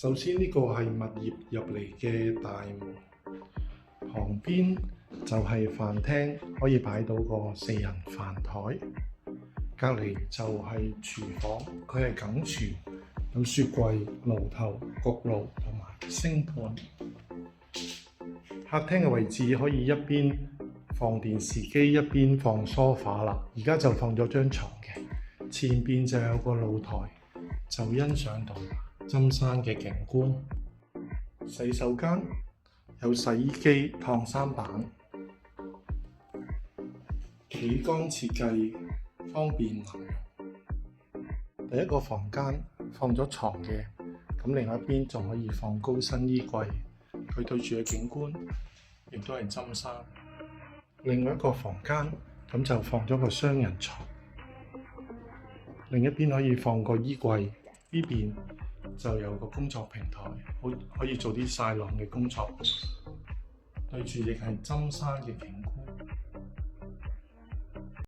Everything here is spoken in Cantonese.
首先呢個係物業入嚟嘅大門，旁邊就係飯廳，可以擺到個4人飯台。隔離就係廚房，佢係梗廚，有雪櫃、爐頭、焗爐同埋星盤。客廳嘅位置可以一邊放電視機，一邊放梳化啦。而家就放咗張床嘅，前邊就有個露台，就欣賞到針山嘅景觀。洗手間有洗衣機、燙衫板，企缸設計，方便能用。第一個房間放咗床嘅，咁另外一邊仲可以放高身衣櫃，佢對住嘅景觀亦都係針山。另外一個房間咁就放咗個雙人床，另一邊可以放個衣櫃，呢邊就有個工作平台，可以做啲曬浪嘅工作，對住亦係針山嘅景觀。